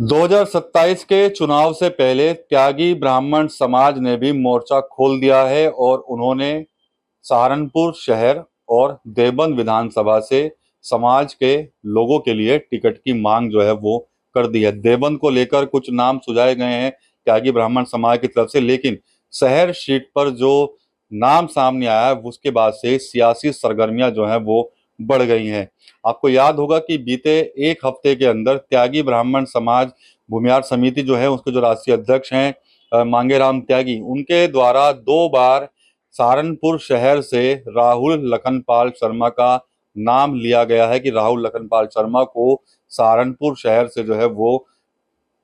2027 के चुनाव से पहले त्यागी ब्राह्मण समाज ने भी मोर्चा खोल दिया है और उन्होंने सहारनपुर शहर और देवबंद विधानसभा से समाज के लोगों के लिए टिकट की मांग जो है वो कर दी है। देवबंद को लेकर कुछ नाम सुझाए गए हैं त्यागी ब्राह्मण समाज की तरफ से, लेकिन शहर सीट पर जो नाम सामने आया है उसके बाद से सियासी सरगर्मियां जो है वो बढ़ गई हैं। आपको याद होगा कि बीते एक हफ्ते के अंदर त्यागी ब्राह्मण समाज भूमिहार समिति जो है उसके जो राष्ट्रीय अध्यक्ष हैं मांगेराम त्यागी, उनके द्वारा 2 बार सहारनपुर शहर से राहुल लखनपाल शर्मा का नाम लिया गया है कि राहुल लखनपाल शर्मा को सहारनपुर शहर से जो है वो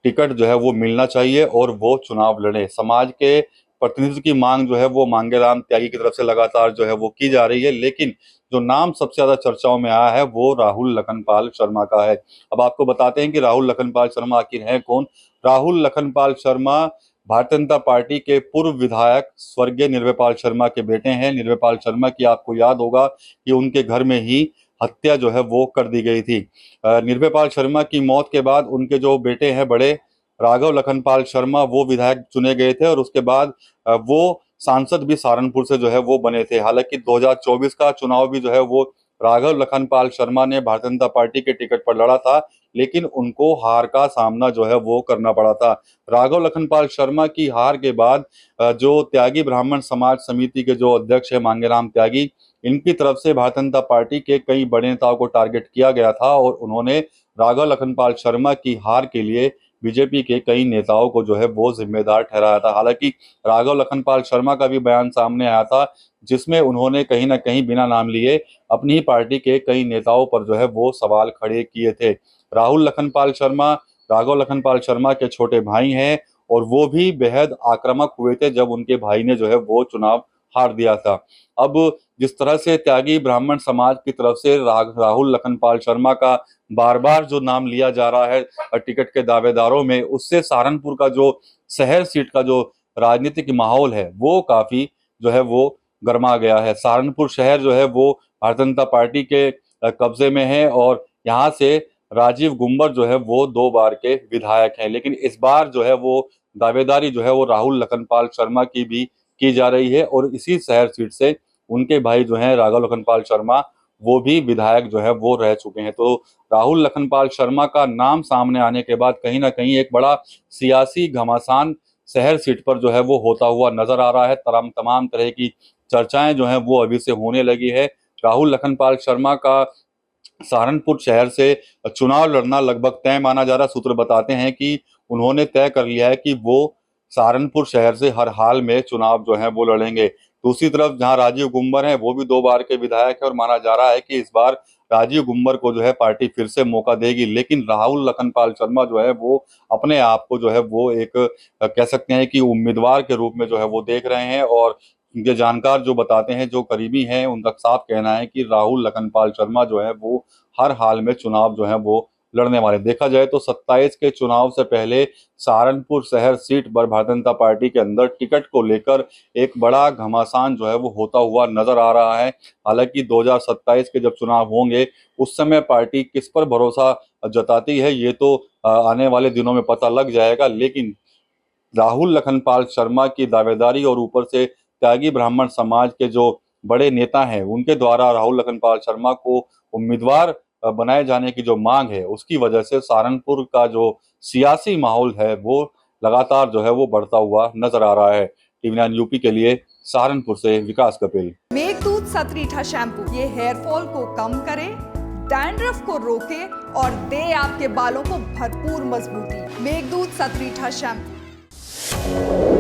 टिकट जो है वो मिलना चाहिए और वो चुनाव लड़े। समाज के प्रतिनिधित्व की मांग जो है वो मांगेराम त्यागी की तरफ से लगातार जो है वो की जा रही है, लेकिन जो नाम सबसे ज्यादा चर्चाओं में आया है वो राहुल लखनपाल शर्मा का है। अब आपको बताते हैं कि राहुल लखनपाल शर्मा आखिर हैं कौन। राहुल लखनपाल शर्मा भारतीय जनता पार्टी के पूर्व विधायक स्वर्गीय निर्भयपाल शर्मा के बेटे हैं। निर्भयपाल शर्मा की आपको याद होगा कि उनके घर में ही हत्या जो है वो कर दी गई थी। निर्भयपाल शर्मा की मौत के बाद उनके जो बेटे हैं बड़े राघव लखनपाल शर्मा, वो विधायक चुने गए थे और उसके बाद वो सांसद भी सहारनपुर से जो है वो बने थे। हालांकि 2024 का चुनाव भी जो है वो राघव लखनपाल शर्मा ने भारतीय जनता पार्टी के टिकट पर लड़ा था, लेकिन उनको हार का सामना जो है वो करना पड़ा था। राघव लखनपाल शर्मा की हार के बाद जो त्यागी ब्राह्मण समाज समिति के जो अध्यक्ष है मांगेराम त्यागी, इनकी तरफ से भारतीय जनता पार्टी के कई बड़े नेताओं को टारगेट किया गया था और उन्होंने राघव लखनपाल शर्मा की हार के लिए बीजेपी के कई नेताओं को जो है वो जिम्मेदार ठहराया था। हालांकि राघव लखनपाल शर्मा का भी बयान सामने आया था जिसमें उन्होंने कहीं ना कहीं बिना नाम लिए अपनी ही पार्टी के कई नेताओं पर जो है वो सवाल खड़े किए थे। राहुल लखनपाल शर्मा राघव लखनपाल शर्मा के छोटे भाई हैं और वो भी बेहद आक्रामक हुए थे जब उनके भाई ने जो है वो चुनाव हार दिया था। अब जिस तरह से त्यागी ब्राह्मण समाज की तरफ से राहुल लखनपाल शर्मा का बार बार जो नाम लिया जा रहा है टिकट के दावेदारों में, उससे सहारनपुर का जो शहर सीट का जो राजनीतिक माहौल है वो काफी जो है वो गर्मा गया है। सहारनपुर शहर जो है वो भारतीय जनता पार्टी के कब्जे में है और यहाँ से राजीव गुम्बर जो है वो 2 बार के विधायक हैं, लेकिन इस बार जो है वो दावेदारी जो है वो राहुल लखनपाल शर्मा की भी की जा रही है और इसी शहर सीट से उनके भाई जो हैं राघव लखनपाल शर्मा, वो भी विधायक जो है वो रह चुके हैं। तो राहुल लखनपाल शर्मा का नाम सामने आने के बाद कहीं ना कहीं एक बड़ा सियासी घमासान शहर सीट पर जो है वो होता हुआ नजर आ रहा है। तमाम तरह की चर्चाएं जो हैं वो अभी से होने लगी है। राहुल लखनपाल शर्मा का सहारनपुर शहर से चुनाव लड़ना लगभग तय माना जा रहा। सूत्र बताते हैं कि उन्होंने तय कर लिया है कि वो सहारनपुर शहर से हर हाल में चुनाव जो है वो लड़ेंगे। दूसरी तरफ जहां राजीव गुम्बर हैं वो भी 2 बार के विधायक है और माना जा रहा है कि इस बार राजीव गुम्बर को जो है पार्टी फिर से मौका देगी, लेकिन राहुल लखनपाल शर्मा जो है वो अपने आप को जो है वो एक कह सकते हैं कि उम्मीदवार के रूप में जो है वो देख रहे हैं और उनके जानकार जो बताते हैं, जो करीबी हैं, उनका साफ कहना है कि राहुल लखनपाल शर्मा जो है वो हर हाल में चुनाव जो है वो लड़ने वाले। देखा जाए तो 27 के चुनाव से पहले सहारनपुर शहर सीट पर भारतीय जनता पार्टी के अंदर टिकट को लेकर एक बड़ा घमासान जो है वो होता हुआ नजर आ रहा है। हालांकि 2027 के जब चुनाव होंगे उस समय पार्टी किस पर भरोसा जताती है ये तो आने वाले दिनों में पता लग जाएगा, लेकिन राहुल लखनपाल शर्मा की दावेदारी और ऊपर से त्यागी ब्राह्मण समाज के जो बड़े नेता हैं उनके द्वारा राहुल लखनपाल शर्मा को उम्मीदवार बनाए जाने की जो मांग है, उसकी वजह से सहारनपुर का जो सियासी माहौल है वो लगातार जो है वो बढ़ता हुआ नजर आ रहा है। टीवी9 यूपी के लिए सहारनपुर से विकास कपिल। मेघदूत सतरीठा शैम्पू ये हेयर फॉल को कम करे, डैंड्रफ को रोके और दे आपके बालों को भरपूर मजबूती। मेघदूत सतरीठा शैम्पू।